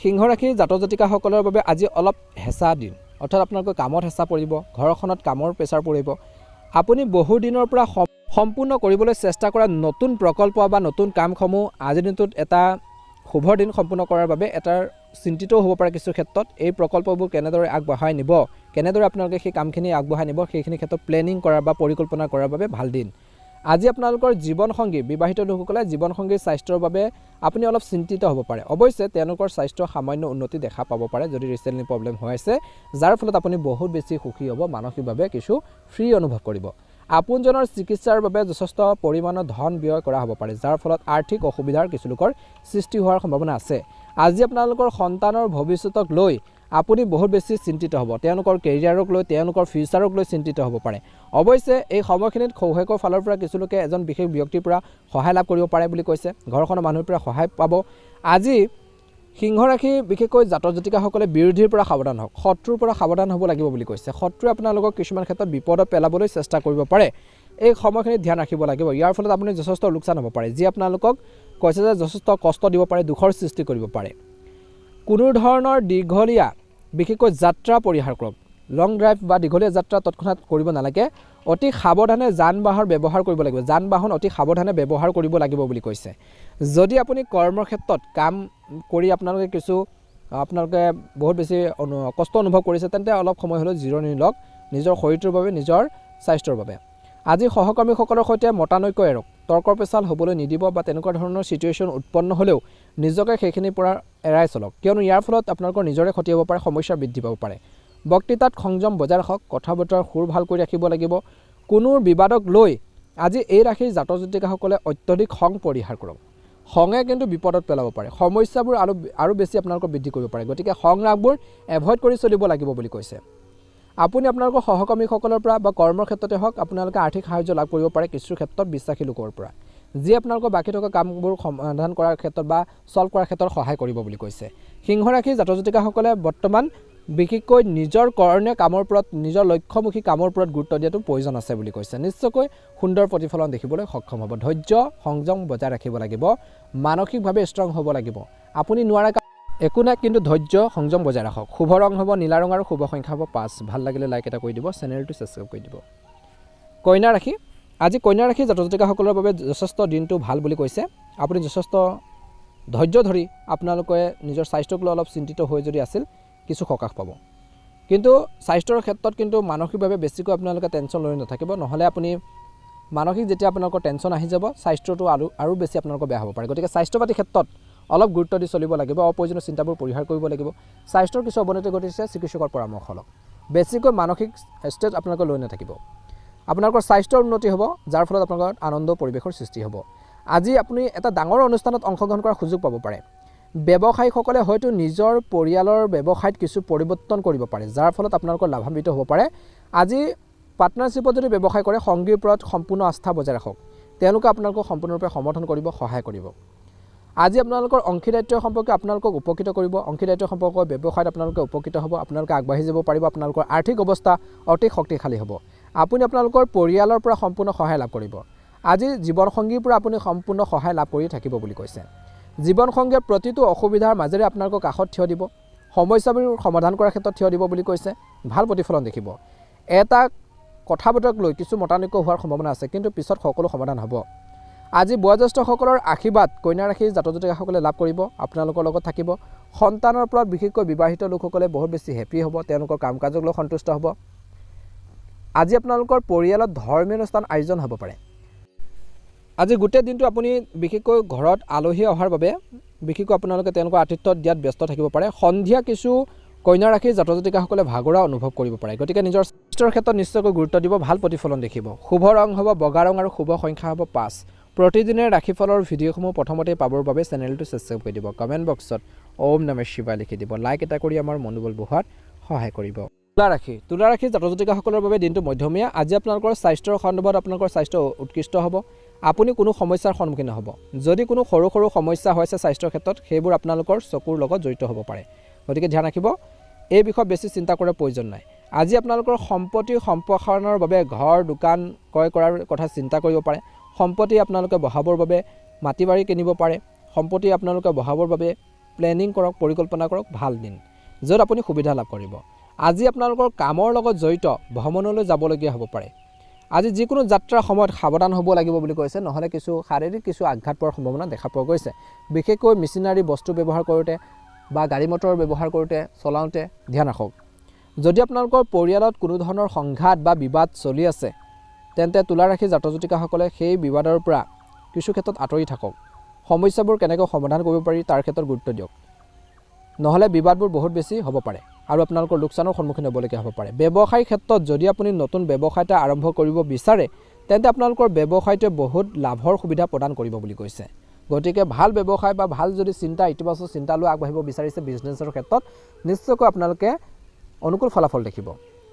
সিংহ ৰাশিৰ জাতক জাতিকাসকলৰ বাবে আজি অলপ হেঁচা দিন, অৰ্থাৎ আপোনালোকৰ কামত হেঁচা পৰিব, ঘৰখনত কামৰ প্ৰেছাৰ পৰিব। আপুনি বহু দিনৰ পৰা সম্পূৰ্ণ কৰিবলৈ চেষ্টা কৰা নতুন প্ৰকল্প বা নতুন কামসমূহ আজিৰ দিনটোত এটা শুভৰ দিন সম্পূৰ্ণ কৰাৰ বাবে এটাৰ চিন্তিতও হ'ব পাৰে কিছু ক্ষেত্ৰত এই প্ৰকল্পবোৰ কেনেদৰে আগবঢ়াই নিব কেনেদৰে আপোনালোকে সেই কামখিনি আগবঢ়াই নিব সেইখিনি ক্ষেত্ৰত প্লেনিং কৰাৰ বা পৰিকল্পনা কৰাৰ বাবে ভাল দিন আজি আপোনালোকৰ জীৱনসংগী বিবাহিত লোকসকলে জীৱনসংগীৰ স্বাস্থ্যৰ বাবে আপুনি অলপ চিন্তিত হ'ব পাৰে অৱশ্যে তেওঁলোকৰ স্বাস্থ্য সামান্য উন্নতি দেখা পাব পাৰে যদি ৰিচেণ্টলি প্ৰব্লেম হৈ আছে যাৰ ফলত আপুনি বহুত বেছি সুখী হ'ব মানসিকভাৱে কিছু ফ্ৰী অনুভৱ কৰিব আপোনজনৰ চিকিৎসাৰ বাবে যথেষ্ট পৰিমাণৰ ধন ব্যয় কৰা হ'ব পাৰে যাৰ ফলত আৰ্থিক অসুবিধাৰ কিছু লোকৰ সৃষ্টি হোৱাৰ সম্ভাৱনা আছে আজি আপোনালোকৰ সন্তানৰ ভৱিষ্যতক লৈ আপুনি বহুত বেছি চিন্তিত হ'ব তেওঁলোকৰ কেৰিয়াৰক লৈ তেওঁলোকৰ ফিউচাৰক লৈ চিন্তিত হ'ব পাৰে অৱশ্যে এই সময়খিনিত শৌহেকৰ ফালৰ পৰা কিছু লোকে এজন বিশেষ ব্যক্তিৰ পৰা সহায় লাভ কৰিব পাৰে বুলি কৈছে ঘৰখনৰ মানুহৰ পৰা সহায় পাব আজি সিংহ ৰাশি বিশেষকৈ জাতক জাতিকাসকলে বিৰোধীৰ পৰা সাৱধান হওক শত্ৰুৰ পৰা সাৱধান হ'ব লাগিব বুলি কৈছে শত্ৰুৱে আপোনালোকক কিছুমান ক্ষেত্ৰত বিপদত পেলাবলৈ চেষ্টা কৰিব পাৰে এই সময়খিনিত ধ্যান ৰাখিব লাগিব ইয়াৰ ফলত আপুনি যথেষ্ট লোকচান হ'ব পাৰে যি আপোনালোকক কৈছে যে যথেষ্ট কষ্ট দিব পাৰে দুখৰ সৃষ্টি কৰিব পাৰে কোনো ধৰণৰ দীঘলীয়া বিশেষকৈ যাত্ৰা পৰিহাৰ কৰক লং ড্ৰাইভ বা দীঘলীয়া যাত্ৰা তৎক্ষণাত কৰিব নালাগে অতি সাৱধানে যান বাহন ব্যৱহাৰ কৰিব লাগিব যান বাহন অতি সাৱধানে ব্যৱহাৰ কৰিব লাগিব বুলি কৈছে যদি আপুনি কৰ্মৰ ক্ষেত্ৰত কাম কৰি আপোনালোকে কিছু আপোনালোকে বহুত বেছি কষ্ট অনুভৱ কৰিছে তেন্তে অলপ সময় হ'লেও জিৰণি লওক নিজৰ শৰীৰটোৰ বাবে নিজৰ স্বাস্থ্যৰ বাবে আজি সহকৰ্মীসকলৰ সৈতে মতানৈক্য এৰক তৰ্ক পেচাল হ'বলৈ নিদিব বা তেনেকুৱা ধৰণৰ সিচুৱেশ্যন উৎপন্ন হ'লেও নিজকে সেইখিনিৰ পৰা এৰাই চলক কিয়নো ইয়াৰ ফলত আপোনালোকৰ নিজৰে ক্ষতি হ'ব পাৰে সমস্যা বৃদ্ধি পাব পাৰে বক্তৃতাত সংযম বজাই ৰাখক কথা বতৰাৰ সুৰ ভাল কৰি ৰাখিব লাগিব কোনো বিবাদক লৈ আজি এই ৰাশিৰ জাতক জাতিকাসকলে অত্যধিক খং পৰিহাৰ কৰক খঙে কিন্তু বিপদত পেলাব পাৰে সমস্যাবোৰ আৰু বেছি আপোনালোকৰ বৃদ্ধি কৰিব পাৰে গতিকে খং ৰাগবোৰ এভয়েড কৰি চলিব লাগিব বুলি কৈছে আপুনি আপোনালোকৰ সহকৰ্মীসকলৰ পৰা বা কৰ্মৰ ক্ষেত্ৰতে হওক আপোনালোকে আৰ্থিক সাহায্য লাভ কৰিব পাৰে কিছু ক্ষেত্ৰত বিশ্বাসী লোকৰ পৰা যি আপোনালোকৰ বাকী থকা কামবোৰ সমাধান কৰাৰ ক্ষেত্ৰত বা সলভ কৰাৰ ক্ষেত্ৰত সহায় কৰিব বুলি কৈছে সিংহ ৰাশিৰ জাতক জাতিকাসকলে বৰ্তমান বিশেষকৈ নিজৰ কৰণীয় কামৰ ওপৰত নিজৰ লক্ষ্যমুখী কামৰ ওপৰত গুৰুত্ব দিয়াটো প্ৰয়োজন আছে বুলি কৈছে নিশ্চয়কৈ সুন্দৰ প্ৰতিফলন দেখিবলৈ সক্ষম হ'ব ধৈৰ্য সংযম বজাই ৰাখিব লাগিব মানসিকভাৱে ষ্ট্ৰং হ'ব লাগিব আপুনি নোৱাৰা একো নাই কিন্তু ধৈৰ্য সংযম বজাই ৰাখক শুভ ৰং হ'ব নীলা ৰং আৰু শুভ সংখ্যা হ'ব 5 ভাল লাগিলে লাইক এটা কৰি দিব চেনেলটো ছাবস্ক্ৰাইব কৰি দিব কন্যা ৰাশি আজি কন্যা ৰাশি জাতক জাতিকাসকলৰ বাবে যথেষ্ট দিনটো ভাল বুলি কৈছে আপুনি যথেষ্ট ধৈৰ্য ধৰি আপোনালোকে নিজৰ স্বাস্থ্যক লৈ অলপ চিন্তিত হৈ যদি আছিল কিছু সকাহ পাব কিন্তু স্বাস্থ্যৰ ক্ষেত্ৰত কিন্তু মানসিকভাৱে বেছিকৈ আপোনালোকে টেনশ্যন লৈ নাথাকিব নহ'লে আপুনি মানসিক যেতিয়া আপোনালোকৰ টেনশ্যন আহি যাব স্বাস্থ্যটো আৰু বেছি আপোনালোকৰ বেয়া হ'ব পাৰে গতিকে স্বাস্থ্য পাতি ক্ষেত্ৰত অলপ গুৰুত্ব দি চলিব লাগিব অপ্ৰয়োজনীয় চিন্তাবোৰ পৰিহাৰ কৰিব লাগিব স্বাস্থ্যৰ কিছু অৱনতি ঘটিছে চিকিৎসকৰ পৰামৰ্শ লওক বেছিকৈ মানসিক ষ্টেজ আপোনালোকে লৈ নাথাকিব আপোনালোকৰ স্বাস্থ্যৰ উন্নতি হ'ব যাৰ ফলত আপোনালোকৰ আনন্দ পৰিৱেশৰ সৃষ্টি হ'ব আজি আপুনি এটা ডাঙৰ অনুষ্ঠানত অংশগ্ৰহণ কৰাৰ সুযোগ পাব পাৰে ব্যৱসায়ীসকলে হয়তো নিজৰ পৰিয়ালৰ ব্যৱসায়ত কিছু পৰিৱৰ্তন কৰিব পাৰে যাৰ ফলত আপোনালোকৰ লাভান্বিত হ'ব পাৰে আজি পাৰ্টনাৰশ্বিপত যদি ব্যৱসায় কৰে সংগীৰ ওপৰত সম্পূৰ্ণ আস্থা বজাই ৰাখক তেওঁলোকে আপোনালোকক সম্পূৰ্ণৰূপে সমৰ্থন কৰিব সহায় কৰিব আজি আপোনালোকৰ অংশীদাৰিত্ব সম্পৰ্কে আপোনালোকক উপকৃত কৰিব অংশীদাৰিত্ব সম্পৰ্কৰ ব্যৱসায়ত আপোনালোকে উপকৃত হ'ব আপোনালোকে আগবাঢ়ি যাব পাৰিব আপোনালোকৰ আৰ্থিক অৱস্থা অতি শক্তিশালী হ'ব আপুনি আপোনালোকৰ পৰিয়ালৰ পৰা সম্পূৰ্ণ সহায় লাভ কৰিব আজি জীৱনসংগীৰ পৰা আপুনি সম্পূৰ্ণ সহায় লাভ কৰি থাকিব বুলি কৈছে জীৱনসংগীৰ প্ৰতিটো অসুবিধাৰ মাজেৰে আপোনালোকক কাষত থিয় দিব সমস্যাবোৰ সমাধান কৰাৰ ক্ষেত্ৰত থিয় দিব বুলি কৈছে ভাল প্ৰতিফলন দেখিব এটা কথা বতৰাক লৈ কিছু মতানৈক্য হোৱাৰ সম্ভাৱনা আছে কিন্তু পিছত সকলো সমাধান হ'ব আজি বয়োজ্যেষ্ঠসকলৰ আশীৰ্বাদ কন্যা ৰাশিৰ জাতক জাতিকাসকলে লাভ কৰিব আপোনালোকৰ লগত থাকিব সন্তানৰ ওপৰত বিশেষকৈ বিবাহিত লোকসকলে বহুত বেছি হেপী হ'ব তেওঁলোকৰ কাম কাজক লৈ সন্তুষ্ট হ'ব আজি আপোনালোকৰ পৰিয়ালত ধৰ্মীয় অনুষ্ঠান আয়োজন হ'ব পাৰে আজি গোটেই দিনটো আপুনি বিশেষকৈ ঘৰত আলহী অহাৰ বাবে বিশেষকৈ আপোনালোকে তেওঁলোকৰ আতিথ্য দিয়াত ব্যস্ত থাকিব পাৰে সন্ধিয়া কিছু কন্যা ৰাশিৰ জাতক জাতিকাসকলে ভাগৰুৱা অনুভৱ কৰিব পাৰে গতিকে নিজৰ স্বাস্থ্যৰ ক্ষেত্ৰত নিশ্চয়কৈ গুৰুত্ব দিব ভাল প্ৰতিফলন দেখিব শুভ ৰং হ'ব বগা ৰং আৰু শুভ সংখ্যা হ'ব 5 প্ৰতিদিনে ৰাশিফলৰ ভিডিঅ'সমূহ প্ৰথমতে পাবৰ বাবে চেনেলটো ছাবস্ক্ৰাইব কৰি দিব কমেণ্ট বক্সত ওম নমঃ শিৱায় লিখি দিব লাইক এটা কৰি আমাৰ মনোবল বঢ়োৱাত সহায় কৰিব তুলা ৰাশি জাতক জাতিকাসকলৰ বাবে দিনটো মধ্যমীয়া আজি আপোনালোকৰ স্বাস্থ্যৰ সন্দৰ্ভত আপোনালোকৰ স্বাস্থ্য উৎকৃষ্ট হ'ব আপুনি কোনো সমস্যাৰ সন্মুখীন হ'ব যদি কোনো সৰু সৰু সমস্যা হৈছে স্বাস্থ্যৰ ক্ষেত্ৰত সেইবোৰ আপোনালোকৰ চকুৰ লগত জড়িত হ'ব পাৰে গতিকে ধ্যান ৰাখিব এই বিষয়ত বেছি চিন্তা কৰাৰ প্ৰয়োজন নাই আজি আপোনালোকৰ সম্পত্তি সম্প্ৰসাৰণৰ বাবে ঘৰ দোকান ক্ৰয় কৰাৰ কথা চিন্তা কৰিব পাৰে সম্পত্তি আপোনালোকে বঢ়াবৰ বাবে মাটি বাৰী কিনিব পাৰে সম্পত্তি আপোনালোকে বঢ়াবৰ বাবে প্লেনিং কৰক পৰিকল্পনা কৰক ভাল দিন য'ত আপুনি সুবিধা লাভ কৰিব আজি আপোনালোকৰ কামৰ লগত জড়িত ভ্ৰমণলৈ যাবলগীয়া হ'ব পাৰে আজি যিকোনো যাত্ৰাৰ সময়ত সাৱধান হ'ব লাগিব বুলি কৈছে, নহ'লে কিছু শাৰীৰিক কিছু আঘাত পোৱাৰ সম্ভাৱনা দেখা পোৱা গৈছে। বিশেষকৈ মেচিনাৰী বস্তু ব্যৱহাৰ কৰোঁতে বা গাড়ী মটৰ ব্যৱহাৰ কৰোঁতে চলাওঁতে ধ্যান ৰাখক। যদি আপোনালোকৰ পৰিয়ালত কোনো ধৰণৰ সংঘাত বা বিবাদ চলি আছে তেন্তে তুলা ৰাশি জাতক জাতিকাসকলে সেই বিবাদৰ পৰা কিছু ক্ষেত্ৰত আঁতৰি থাকক। সমস্যাবোৰ কেনেকৈ সমাধান কৰিব পাৰি তাৰ ক্ষেত্ৰত গুৰুত্ব দিয়ক, নহ'লে বিবাদবোৰ বহুত বেছি হ'ব পাৰে আৰু আপোনালোকৰ লোকচানৰ সন্মুখীন হ'বলগীয়া হ'ব পাৰে। ব্যৱসায়ৰ ক্ষেত্ৰত যদি আপুনি নতুন ব্যৱসায় এটা আৰম্ভ কৰিব বিচাৰে তেন্তে আপোনালোকৰ ব্যৱসায়টোৱে বহুত লাভৰ সুবিধা প্ৰদান কৰিব বুলি কৈছে। গতিকে ভাল ব্যৱসায় বা ভাল যদি চিন্তা ইতিবাচক চিন্তা লৈ আগবাঢ়িব বিচাৰিছে বিজনেছৰ ক্ষেত্ৰত, নিশ্চয়কৈ আপোনালোকে অনুকূল ফলাফল দেখিব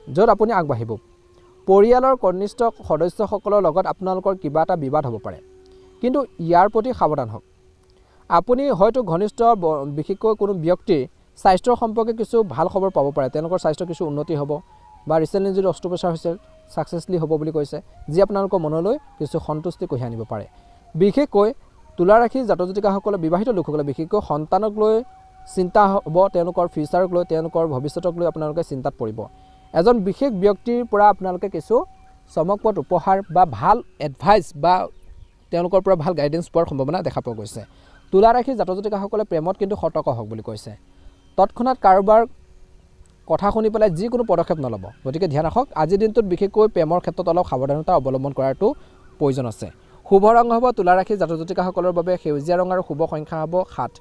য'ত আপুনি আগবাঢ়িব। পৰিয়ালৰ কনিষ্ঠ সদস্যসকলৰ লগত আপোনালোকৰ কিবা এটা বিবাদ হ'ব পাৰে, কিন্তু ইয়াৰ প্ৰতি সাৱধান হওক। আপুনি হয়তো ঘনিষ্ঠ বিশেষকৈ কোনো ব্যক্তিৰ স্বাস্থ্যৰ সম্পৰ্কে কিছু ভাল খবৰ পাব পাৰে, তেওঁলোকৰ স্বাস্থ্য কিছু উন্নতি হ'ব বা ৰিচেণ্টলি যদি অস্ত্ৰোপচাৰ হৈছিল ছাকচেছলি হ'ব বুলি কৈছে, যি আপোনালোকৰ মনলৈ কিছু সন্তুষ্টি কঢ়িয়াই আনিব পাৰে। বিশেষকৈ তুলা ৰাশি জাতক জাতিকাসকলে বিবাহিত লোকসকলে বিশেষকৈ সন্তানক লৈ চিন্তা হ'ব, তেওঁলোকৰ ফিউচাৰক লৈ তেওঁলোকৰ ভৱিষ্যতক লৈ আপোনালোকে চিন্তাত পৰিব। এজন বিশেষ ব্যক্তিৰ পৰা আপোনালোকে কিছু চমকপ্ৰদ উপহাৰ বা ভাল এডভাইচ বা তেওঁলোকৰ পৰা ভাল গাইডেঞ্চ পোৱাৰ সম্ভাৱনা দেখা পোৱা গৈছে। তুলা ৰাশি জাতক জাতিকাসকলে প্ৰেমত কিন্তু সতৰ্ক হওক বুলি কৈছে। তৎক্ষণাৎ কাৰোবাৰ কথা শুনি পেলাই যিকোনো পদক্ষেপ নল'ব, গতিকে ধ্যান ৰাখক। আজিৰ দিনটোত বিশেষকৈ প্ৰেমৰ ক্ষেত্ৰত অলপ সাৱধানতা অৱলম্বন কৰাটো প্ৰয়োজন আছে। শুভ ৰং হ'ব তুলা ৰাশি জাতক জাতিকাসকলৰ বাবে সেউজীয়া ৰং আৰু শুভ সংখ্যা হ'ব 7।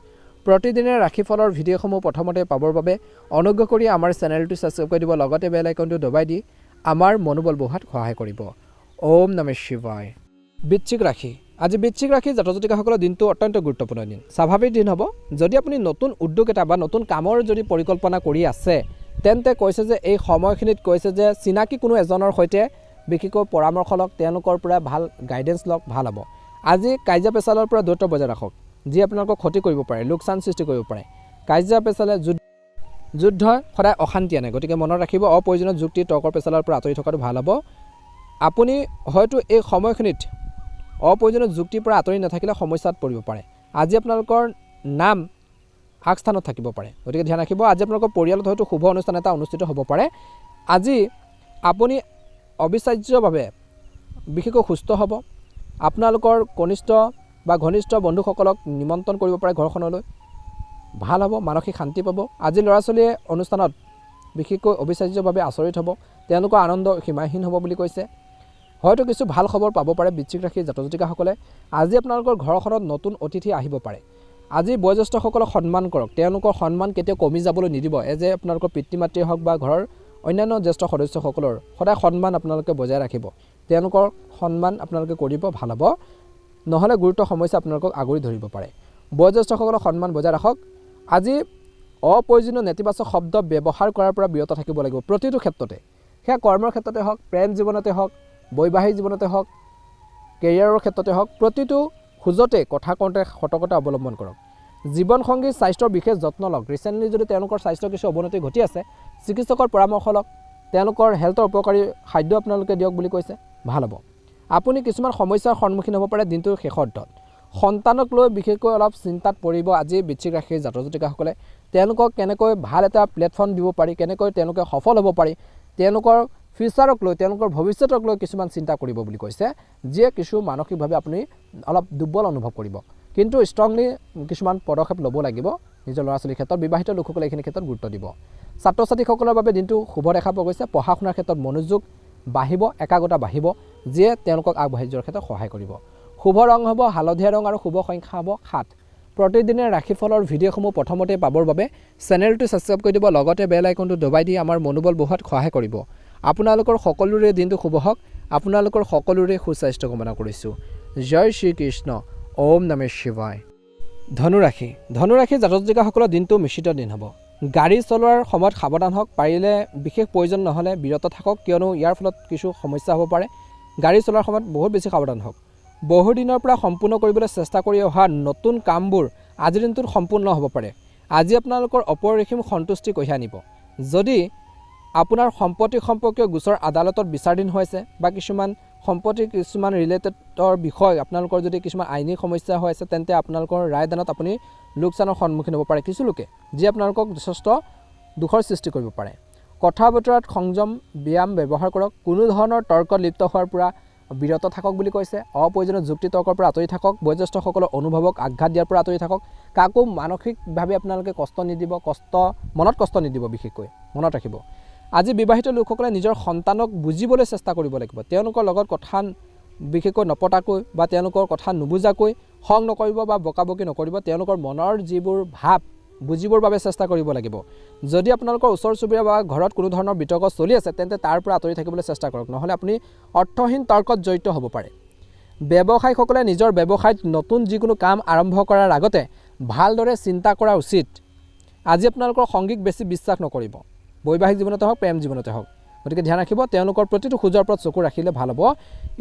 প্ৰতিদিনে ৰাশিফলৰ ভিডিঅ'সমূহ প্ৰথমতে পাবৰ বাবে অনুগ্ৰহ কৰি আমাৰ চেনেলটো ছাবস্ক্ৰাইব কৰি দিব, লগতে বেল আইকনটো দবাই দি আমাৰ মনোবল বঢ়োৱাত সহায় কৰিব। ওম নমঃ শিৱায়। বৃশ্চিক ৰাশি। আজি বৃশ্চিক ৰাশি জাতক জাতিকাসকলৰ দিনটো অত্যন্ত গুৰুত্বপূৰ্ণ দিন, স্বাভাৱিক দিন হ'ব। যদি আপুনি নতুন উদ্যোগ এটা বা নতুন কামৰ যদি পৰিকল্পনা কৰি আছে তেন্তে কৈছে যে এই সময়খিনিত কৈছে যে চিনাকি কোনো এজনৰ সৈতে বিশেষকৈ পৰামৰ্শ লওক, তেওঁলোকৰ পৰা ভাল গাইডেঞ্চ লওক, ভাল হ'ব। আজি কাজিয়া পেচালৰ পৰা দূৰত্ব বজাই ৰাখক, যি আপোনালোকক ক্ষতি কৰিব পাৰে, লোকচান সৃষ্টি কৰিব পাৰে। কাজিয়া পেচালে যুদ্ধই সদায় অশান্তি আনে, গতিকে মনত ৰাখিব অপ্ৰয়োজনীয় যুক্তি তৰ্কৰ পেচালৰ পৰা আঁতৰি থকাটো ভাল হ'ব। আপুনি হয়তো এই সময়খিনিত অপ্ৰয়োজনীয় যুক্তিৰ পৰা আঁতৰি নাথাকিলে সমস্যাত পৰিব পাৰে। আজি আপোনালোকৰ নাম আগস্থানত থাকিব পাৰে, গতিকে ধ্যান ৰাখিব। আজি আপোনালোকৰ পৰিয়ালত হয়তো শুভ অনুষ্ঠান এটা অনুষ্ঠিত হ'ব পাৰে। আজি আপুনি অবিশ্বাস্যভাৱে বিশেষকৈ সুস্থ হ'ব। আপোনালোকৰ কনিষ্ঠ বা ঘনিষ্ঠ বন্ধুসকলক নিমন্ত্ৰণ কৰিব পাৰে ঘৰখনলৈ, ভাল হ'ব, মানসিক শান্তি পাব। আজি ল'ৰা ছোৱালীয়ে অনুষ্ঠানত বিশেষকৈ অবিশ্বাস্যভাৱে আচৰিত হ'ব, তেওঁলোকৰ আনন্দ সীমাহীন হ'ব বুলি কৈছে। হয়তো কিছু ভাল খবৰ পাব পাৰে বৃশ্চিক ৰাশিৰ জাতক জাতিকাসকলে। আজি আপোনালোকৰ ঘৰখনত নতুন অতিথি আহিব পাৰে। আজি বয়োজ্যেষ্ঠসকলক সন্মান কৰক, তেওঁলোকৰ সন্মান কেতিয়াও কমি যাবলৈ নিদিব। যে আপোনালোকৰ পিতৃ মাতৃয়ে হওক বা ঘৰৰ অন্যান্য জ্যেষ্ঠ সদস্যসকলৰ সদায় সন্মান আপোনালোকে বজাই ৰাখিব, তেওঁলোকৰ সন্মান আপোনালোকে কৰিব, ভাল হ'ব। নহ'লে গুৰুতৰ সমস্যা আপোনালোকক আগুৰি ধৰিব পাৰে। বয়োজ্যেষ্ঠসকলক সন্মান বজাই ৰাখক। আজি অপ্ৰয়োজনীয় নেতিবাচক শব্দ ব্যৱহাৰ কৰাৰ পৰা বিৰত থাকিব লাগিব প্ৰতিটো ক্ষেত্ৰতে, সেয়া কৰ্মৰ ক্ষেত্ৰতে হওক, প্ৰেম জীৱনতে হওক, বৈবাহিক জীৱনতে হওক, কেৰিয়াৰৰ ক্ষেত্ৰতে হওক, প্ৰতিটো খোজতে কথা কওঁতে সতৰ্কতা অৱলম্বন কৰক। জীৱনসংগীৰ স্বাস্থ্যৰ বিশেষ যত্ন লওক। ৰিচেণ্টলি যদি তেওঁলোকৰ স্বাস্থ্য কিছু অৱনতি ঘটি আছে, চিকিৎসকৰ পৰামৰ্শ লওক, তেওঁলোকৰ হেল্থৰ উপকাৰী খাদ্য আপোনালোকে দিয়ক বুলি কৈছে, ভাল হ'ব। আপুনি কিছুমান সমস্যাৰ সন্মুখীন হ'ব পাৰে দিনটোৰ শেষত। সন্তানক লৈ বিশেষকৈ অলপ চিন্তাত পৰিব আজি বৃশ্চিক ৰাশিৰ জাতক জাতিকাসকলে। তেওঁলোকক কেনেকৈ ভাল এটা প্লেটফৰ্ম দিব পাৰি, কেনেকৈ তেওঁলোকে সফল হ'ব পাৰি, তেওঁলোকৰ ফিউচাৰক লৈ, তেওঁলোকৰ ভৱিষ্যতক লৈ কিছুমান চিন্তা কৰিব বুলি কৈছে, যিয়ে কিছু মানসিকভাৱে আপুনি অলপ দুৰ্বল অনুভৱ কৰিব। কিন্তু ষ্ট্ৰংলি কিছুমান পদক্ষেপ ল'ব লাগিব নিজৰ ল'ৰা ছোৱালীৰ ক্ষেত্ৰত। বিবাহিত লোকসকলে এইখিনি ক্ষেত্ৰত গুৰুত্ব দিব। ছাত্ৰ ছাত্ৰীসকলৰ বাবে দিনটো শুভ দেখা পোৱা গৈছে। পঢ়া শুনাৰ ক্ষেত্ৰত মনোযোগ বাঢ়িব, একাগ্ৰতা বাঢ়িব, যিয়ে তেওঁলোকক আগবাঢ়ি যোৱাৰ ক্ষেত্ৰত সহায় কৰিব। শুভ ৰং হ'ব হালধীয়া ৰং আৰু শুভ সংখ্যা হ'ব 7। প্ৰতিদিনে ৰাশিফলৰ ভিডিঅ'সমূহ প্ৰথমতে পাবৰ বাবে চেনেলটো ছাবস্ক্ৰাইব কৰি দিব, লগতে বেল আইকনটো দবাই দি আমাৰ মনোবল বঢ়োৱাত সহায় কৰিব। আপোনালোকৰ সকলোৰে দিনটো শুভ হওক। আপোনালোকৰ সকলোৰে সুস্বাস্থ্য কামনা কৰিছোঁ। জয় শ্ৰীকৃষ্ণ। ওম নমঃ শিৱায়। ধনুৰাশি। ধনুৰাশি জাতক জাতিকাসকলৰ দিনটো মিশ্ৰিত দিন হ'ব। গাড়ী চলোৱাৰ সময়ত সাৱধান হওক, পাৰিলে বিশেষ প্ৰয়োজন নহ'লে বিৰত থাকক, কিয়নো ইয়াৰ ফলত কিছু সমস্যা হ'ব পাৰে। গাড়ী চলোৱাৰ সময়ত বহুত বেছি সাৱধান হওক। বহুদিনৰ পৰা সম্পূৰ্ণ কৰিবলৈ চেষ্টা কৰি অহা নতুন কামবোৰ আজিৰ দিনটোত সম্পূৰ্ণ হ'ব পাৰে। আজি আপোনালোকৰ অপৰিসীম সন্তুষ্টি কঢ়িয়াই আনিব। যদি আপোনাৰ সম্পত্তি সম্পৰ্কীয় গোচৰ আদালতত বিচাৰাধীন হৈ আছে বা কিছুমান সম্পত্তি কিছুমান ৰিলেটেডৰ বিষয় আপোনালোকৰ যদি কিছুমান আইনী সমস্যা হৈ আছে, তেন্তে আপোনালোকৰ ৰায়দানত আপুনি লোকচানৰ সন্মুখীন হ'ব পাৰে কিছু লোকে, যি আপোনালোকক যথেষ্ট দুখৰ সৃষ্টি কৰিব পাৰে। কথা বতৰাত সংযম ব্যায়াম ব্যৱহাৰ কৰক কোনো ধৰণৰ তৰ্কত লিপ্ত হোৱাৰ পৰা বিৰত থাকক বুলি কৈছে অপ্ৰয়োজনীয় যুক্তি তৰ্কৰ পৰা আঁতৰি থাকক বয়োজ্যেষ্ঠসকলৰ অনুভৱক আঘাত দিয়াৰ পৰা আঁতৰি থাকক কাকো মানসিকভাৱে আপোনালোকে মনত কষ্ট নিদিব বিশেষকৈ মনত ৰাখিব আজি বিবাহিত লোকসকলে নিজৰ সন্তানক বুজিবলৈ চেষ্টা কৰিব লাগিব তেওঁলোকৰ লগত কথা বিশেষকৈ নপতাকৈ বা তেওঁলোকৰ কথা নুবুজাকৈ খং নকৰিব বা বকাবকি নকৰিব তেওঁলোকৰ মনৰ যিবোৰ ভাৱ বুজিবৰ বাবে চেষ্টা কৰিব লাগিব যদি আপোনালোকৰ ওচৰ চুবুৰীয়া বা ঘৰত কোনো ধৰণৰ বিতৰ্ক চলি আছে তেন্তে তাৰ পৰা আঁতৰি থাকিবলৈ চেষ্টা কৰক নহ'লে আপুনি অৰ্থহীন তৰ্কত জড়িত হ'ব পাৰে ব্যৱসায়ীসকলে নিজৰ ব্যৱসায়ত নতুন যিকোনো কাম আৰম্ভ কৰাৰ আগতে ভালদৰে চিন্তা কৰা উচিত আজি আপোনালোকৰ সংগীক বেছি বিশ্বাস নকৰিব বৈবাহিক জীৱনতে হওক প্ৰেম জীৱনতে হওক গতিকে ধ্যান ৰাখিব তেওঁলোকৰ প্ৰতিটো খোজৰ ওপৰত চকু ৰাখিলে ভাল হ'ব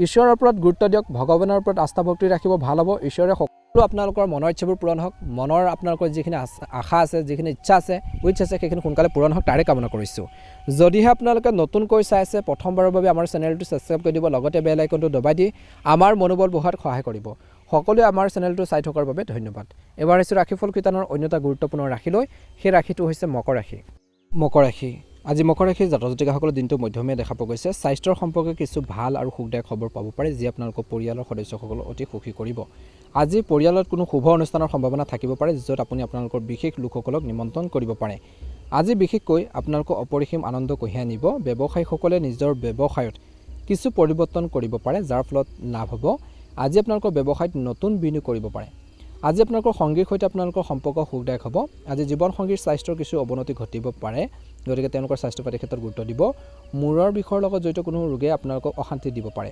ঈশ্বৰৰ ওপৰত গুৰুত্ব দিয়ক ভগৱানৰ ওপৰত আস্থা ভক্তি ৰাখিব ভাল হ'ব ঈশ্বৰে সকলো আপোনালোকৰ মনৰ ইচ্ছাবোৰ পূৰণ হওক মনৰ আপোনালোকৰ যিখিনি আশা আছে যিখিনি ইচ্ছা আছে উইচ আছে সেইখিনি সোনকালে পূৰণ হওক তাৰে কামনা কৰিছোঁ যদিহে আপোনালোকে নতুনকৈ চাই আছে প্ৰথমবাৰৰ বাবে আমাৰ চেনেলটো ছাবস্ক্ৰাইব কৰি দিব লগতে বেল আইকনটো দবাই দি আমাৰ মনোবল বঢ়োৱাত সহায় কৰিব সকলোৱে আমাৰ চেনেলটো চাই থকাৰ বাবে ধন্যবাদ এবাৰ আহিছোঁ ৰাশিফল কীৰ্তনৰ অন্য এটা গুৰুত্বপূৰ্ণ ৰাশিলৈ সেই ৰাশিটো হৈছে মকৰ ৰাশি আজি মকৰ ৰাশিৰ জাতক জাতিকাসকলৰ দিনটো মধ্যমীয়া দেখা পোৱা গৈছে স্বাস্থ্যৰ সম্পৰ্কে কিছু ভাল আৰু সুখদায়ক খবৰ পাব পাৰে যি আপোনালোকৰ পৰিয়ালৰ সদস্যসকলক অতি সুখী কৰিব আজি পৰিয়ালত কোনো শুভ অনুষ্ঠানৰ সম্ভাৱনা থাকিব পাৰে য'ত আপুনি আপোনালোকৰ বিশেষ লোকসকলক নিমন্ত্ৰণ কৰিব পাৰে আজি বিশেষকৈ আপোনালোকক অপৰিসীম আনন্দ কঢ়িয়াই আনিব ব্যৱসায়ীসকলে নিজৰ ব্যৱসায়ত কিছু পৰিৱৰ্তন কৰিব পাৰে যাৰ ফলত লাভ হ'ব আজি আপোনালোকৰ ব্যৱসায়ত নতুন বিনিয়োগ কৰিব পাৰে আজি আপোনালোকৰ সংগীৰ সৈতে আপোনালোকৰ সম্পৰ্ক সুখদায়ক হ'ব আজি জীৱন সংগীৰ স্বাস্থ্যৰ কিছু অৱনতি ঘটিব পাৰে গতিকে তেওঁলোকৰ স্বাস্থ্য পাতিৰ ক্ষেত্ৰত গুৰুত্ব দিব মূৰৰ বিষৰ লগত জড়িত কোনো ৰোগে আপোনালোকক অশান্তি দিব পাৰে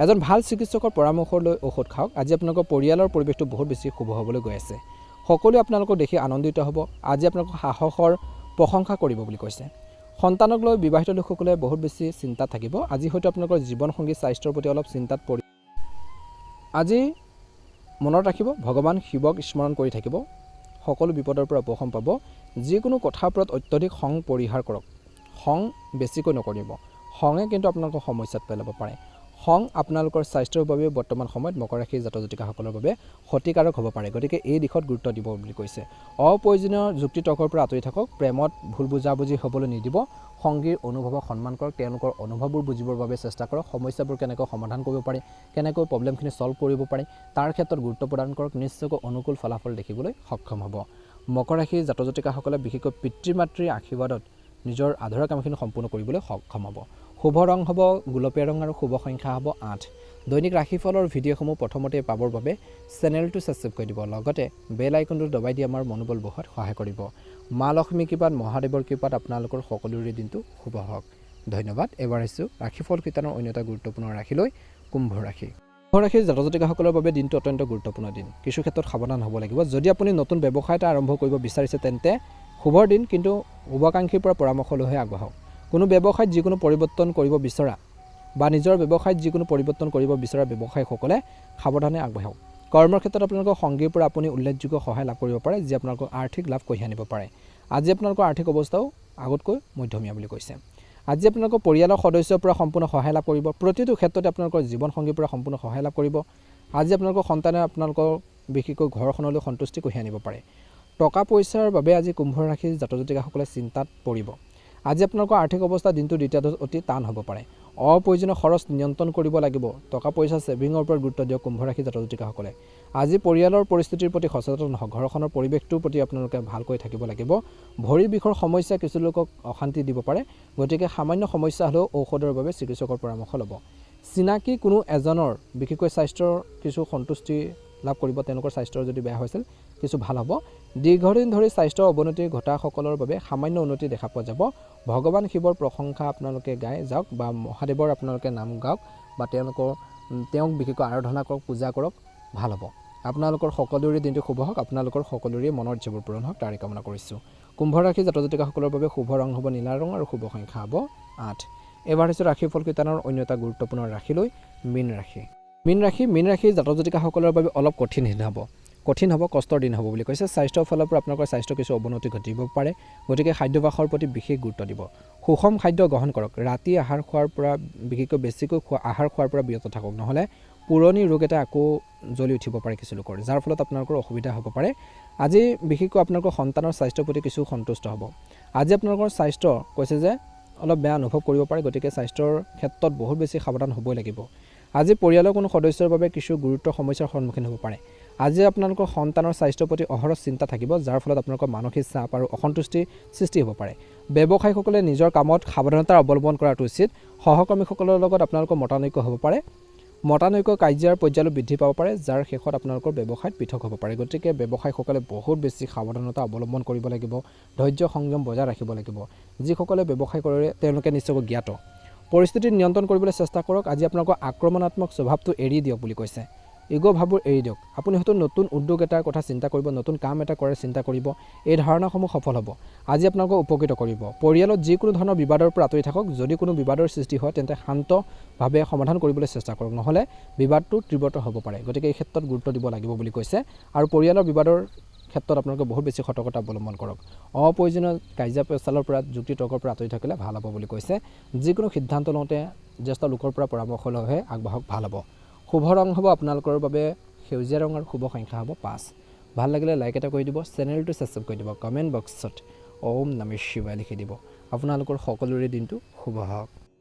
এজন ভাল চিকিৎসকৰ পৰামৰ্শ লৈ ঔষধ খাওক আজি আপোনালোকৰ পৰিয়ালৰ পৰিৱেশটো বহুত বেছি শুভ হ'বলৈ গৈ আছে সকলোৱে আপোনালোকক দেখি আনন্দিত হ'ব আজি আপোনালোকৰ সাহসৰ প্ৰশংসা কৰিব বুলি কৈছে সন্তানক লৈ বিবাহিত লোকসকলে বহুত বেছি চিন্তাত থাকিব আজি হয়তো আপোনালোকৰ জীৱন সংগী স্বাস্থ্যৰ প্ৰতি অলপ চিন্তাত পৰি আজি মনত ৰাখিব ভগৱান শিৱক স্মৰণ কৰি থাকিব সকলো বিপদৰ পৰা উপশম পাব যিকোনো কথাৰ ওপৰত অত্যধিক খং পৰিহাৰ কৰক খং বেছিকৈ নকৰিব খঙে কিন্তু আপোনালোকক সমস্যাত পেলাব পাৰে খং আপোনালোকৰ স্বাস্থ্যৰ বাবে বৰ্তমান সময়ত মকৰ ৰাশিৰ জাতক জাতিকাসকলৰ বাবে ক্ষতিকাৰক হ'ব পাৰে গতিকে এই দিশত গুৰুত্ব দিব বুলি কৈছে অপ্ৰয়োজনীয় যুক্তি তৰ্কৰ পৰা আঁতৰি থাকক প্ৰেমত ভুল বুজাবুজি হ'বলৈ নিদিব সংগীৰ অনুভৱক সন্মান কৰক তেওঁলোকৰ অনুভৱবোৰ বুজিবৰ বাবে চেষ্টা কৰক সমস্যাবোৰ কেনেকৈ সমাধান কৰিব পাৰে কেনেকৈ প্ৰব্লেমখিনি ছল্ভ কৰিব পাৰে তাৰ ক্ষেত্ৰত গুৰুত্ব প্ৰদান কৰক নিশ্চয়কৈ অনুকূল ফলাফল দেখিবলৈ সক্ষম হ'ব মকৰ ৰাশিৰ জাতক জাতিকাসকলে বিশেষকৈ পিতৃ মাতৃৰ আশীৰ্বাদত নিজৰ আধৰুৱা কামখিনি সম্পূৰ্ণ কৰিবলৈ সক্ষম হ'ব শুভ ৰং হ'ব গোলপীয়া ৰং আৰু শুভ সংখ্যা হ'ব 8 দৈনিক ৰাশিফলৰ ভিডিঅ'সমূহ প্ৰথমতে পাবৰ বাবে চেনেলটো ছাবস্ক্ৰাইব কৰি দিব লগতে বেল আইকনটো দবাই দি আমাৰ মনোবল বঢ়োৱাত সহায় কৰিব মা লক্ষ্মী কৃপাত মহাদেৱৰ কৃপাত আপোনালোকৰ সকলোৰে দিনটো শুভ হওক ধন্যবাদ এবাৰ আহিছোঁ ৰাশিফল কীৰ্তনৰ অন্য এটা গুৰুত্বপূৰ্ণ ৰাশিলৈ কুম্ভ ৰাশিৰ জাতক জাতিকাসকলৰ বাবে দিনটো অত্যন্ত গুৰুত্বপূৰ্ণ দিন কিছু ক্ষেত্ৰত সাৱধান হ'ব লাগিব যদি আপুনি নতুন ব্যৱসায় এটা আৰম্ভ কৰিব বিচাৰিছে তেন্তে শুভৰ দিন কিন্তু শুভাকাংক্ষীৰ পৰা পৰামৰ্শ লৈহে আগবাঢ়ক কোনো ব্যৱসায়ত যিকোনো পৰিৱৰ্তন কৰিব বিচৰা বা নিজৰ ব্যৱসায়ত যিকোনো পৰিৱৰ্তন কৰিব বিচৰা ব্যৱসায়ীসকলে সাৱধানে আগবাঢ়ক কৰ্মৰ ক্ষেত্ৰত আপোনালোকৰ সংগীৰ পৰা আপুনি উল্লেখযোগ্য সহায় লাভ কৰিব পাৰে যি আপোনালোকক আৰ্থিক লাভ কঢ়িয়াই আনিব পাৰে আজি আপোনালোকৰ আৰ্থিক অৱস্থাও আগতকৈ মধ্যমীয়া বুলি কৈছে আজি আপোনালোকৰ পৰিয়ালৰ সদস্যৰ পৰা সম্পূৰ্ণ সহায় লাভ কৰিব প্ৰতিটো ক্ষেত্ৰতে আপোনালোকৰ জীৱন সংগীৰ পৰা সম্পূৰ্ণ সহায় লাভ কৰিব আজি আপোনালোকৰ সন্তানে আপোনালোকৰ বিশেষকৈ ঘৰখনলৈ সন্তুষ্টি কঢ়িয়াই আনিব পাৰে টকা পইচাৰ বাবে আজি কুম্ভ ৰাশিৰ জাতক জাতিকাসকলে চিন্তাত পৰিব আজি আপোনালোকৰ আৰ্থিক অৱস্থা দিনটো দ্বিতীয়ত অতি টান হ'ব পাৰে অপ্ৰয়োজনীয় খৰচ নিয়ন্ত্ৰণ কৰিব লাগিব টকা পইচা ছেভিঙৰ ওপৰত গুৰুত্ব দিয়ক কুম্ভ ৰাশিৰ জাতক জাতিকাসকলে আজি পৰিয়ালৰ পৰিস্থিতিৰ প্ৰতি সচেতন হওক ঘৰখনৰ পৰিৱেশটোৰ প্ৰতি আপোনালোকে ভালকৈ থাকিব লাগিব ভৰিৰ বিষৰ সমস্যা কিছু লোকক অশান্তি দিব পাৰে গতিকে সামান্য সমস্যা হ'লেও ঔষধৰ বাবে চিকিৎসকৰ পৰামৰ্শ ল'ব চিনাকি কোনো এজনৰ বিশেষকৈ স্বাস্থ্যৰ কিছু সন্তুষ্টি লাভ কৰিব তেওঁলোকৰ স্বাস্থ্যৰ যদি বেয়া হৈছিল কিছু ভাল হ'ব দীৰ্ঘদিন ধৰি স্বাস্থ্যৰ অৱনতি ঘটাসকলৰ বাবে সামান্য উন্নতি দেখা পোৱা যাব ভগৱান শিৱৰ প্ৰশংসা আপোনালোকে গাই যাওক বা মহাদেৱৰ আপোনালোকে নাম গাওক বা তেওঁক বিশেষকৈ আৰাধনা কৰক পূজা কৰক ভাল হ'ব আপোনালোকৰ সকলোৰে দিনটো শুভ হওক আপোনালোকৰ সকলোৰে মনৰ ইচ্ছাবোৰ পূৰণ হওক তাৰে কামনা কৰিছোঁ কুম্ভ ৰাশিৰ জাতক জাতিকাসকলৰ বাবে শুভ ৰং হ'ব নীলা ৰং আৰু শুভ সংখ্যা হ'ব 8 এবাৰ হৈছে ৰাশিফল কীৰ্তনৰ অন্য এটা গুৰুত্বপূৰ্ণ ৰাশিলৈ মীন ৰাশিৰ জাতক জাতিকাসকলৰ বাবে অলপ কঠিন হ'ব কষ্টৰ দিন হ'ব বুলি কৈছে স্বাস্থ্যৰ ফালৰ পৰা আপোনালোকৰ স্বাস্থ্য কিছু অৱনতি ঘটিব পাৰে গতিকে খাদ্যাভ্যাসৰ প্ৰতি বিশেষ গুৰুত্ব দিব সুষম খাদ্য গ্ৰহণ কৰক ৰাতি আহাৰ খোৱাৰ পৰা বিশেষকৈ বেছিকৈ আহাৰ খোৱাৰ পৰা বিৰত থাকক নহ'লে পুৰণি ৰোগ এটা আকৌ জ্বলি উঠিব পাৰে কিছু লোকৰ যাৰ ফলত আপোনালোকৰ অসুবিধা হ'ব পাৰে আজি বিশেষকৈ আপোনালোকৰ সন্তানৰ স্বাস্থ্যৰ প্ৰতি কিছু সন্তুষ্ট হ'ব আজি আপোনালোকৰ স্বাস্থ্য কৈছে যে অলপ বেয়া অনুভৱ কৰিব পাৰে গতিকে স্বাস্থ্যৰ ক্ষেত্ৰত বহুত বেছি সাৱধান হ'বই লাগিব আজি পৰিয়ালৰ কোনো সদস্যৰ বাবে কিছু গুৰুতৰ সমস্যাৰ সন্মুখীন হ'ব পাৰে আজি আপোনালোকৰ সন্তানৰ স্বাস্থ্যৰ প্ৰতি অহৰহ চিন্তা থাকিব যাৰ ফলত আপোনালোকৰ মানসিক চাপ আৰু অসন্তুষ্টিৰ সৃষ্টি হ'ব পাৰে ব্যৱসায়ীসকলে নিজৰ কামত সাৱধানতা অৱলম্বন কৰাটো উচিত সহকৰ্মীসকলৰ লগত আপোনালোকৰ মতানৈক্য হ'ব পাৰে মতানৈক্য কাৰ্যৰ পৰ্যায়লৈ বৃদ্ধি পাব পাৰে যাৰ শেষত আপোনালোকৰ ব্যৱসায়ত পৃথক হ'ব পাৰে গতিকে ব্যৱসায়ীসকলে বহুত বেছি সাৱধানতা অৱলম্বন কৰিব লাগিব ধৈৰ্য সংযম বজাই ৰাখিব লাগিব যিসকলে ব্যৱসায় কৰে তেওঁলোকে নিশ্চয়কৈ জ্ঞাত পৰিস্থিতি নিয়ন্ত্ৰণ কৰিবলৈ চেষ্টা কৰক আজি আপোনালোকৰ আক্ৰমণাত্মক স্বভাৱটো এৰি দিয়ক বুলি কৈছে ইগো ভাৱবোৰ এৰি দিয়ক আপুনি হয়তো নতুন উদ্যোগ এটাৰ কথা চিন্তা কৰিব নতুন কাম এটা কৰাৰ চিন্তা কৰিব এই ধাৰণাসমূহ সফল হ'ব আজি আপোনালোকক উপকৃত কৰিব পৰিয়ালত যিকোনো ধৰণৰ বিবাদৰ পৰা আঁতৰি থাকক যদি কোনো বিবাদৰ সৃষ্টি হয় তেন্তে শান্তভাৱে সমাধান কৰিবলৈ চেষ্টা কৰক নহ'লে বিবাদটো তীব্ৰতৰ হ'ব পাৰে গতিকে এই ক্ষেত্ৰত গুৰুত্ব দিব লাগিব বুলি কৈছে আৰু পৰিয়ালৰ বিবাদৰ ক্ষেত্ৰত আপোনালোকে বহুত বেছি সতৰ্কতা অৱলম্বন কৰক অপ্ৰয়োজনীয় কাৰ্য পেচালৰ পৰা যুক্তি তৰ্কৰ পৰা আঁতৰি থাকিলে ভাল হ'ব বুলি কৈছে যিকোনো সিদ্ধান্ত লওঁতে জ্যেষ্ঠ লোকৰ পৰা পৰামৰ্শ লৈহে আগবাঢ়ক ভাল হ'ব শুভ ৰং হ'ব আপোনালোকৰ বাবে সেউজীয়া ৰং আৰু শুভ সংখ্যা হ'ব 5 ভাল লাগিলে লাইক এটা কৰি দিব চেনেলটো ছাবস্ক্ৰাইব কৰি দিব কমেণ্ট বক্সত ওম নমঃ শিৱায় লিখি দিব আপোনালোকৰ সকলোৰে দিনটো শুভ হওক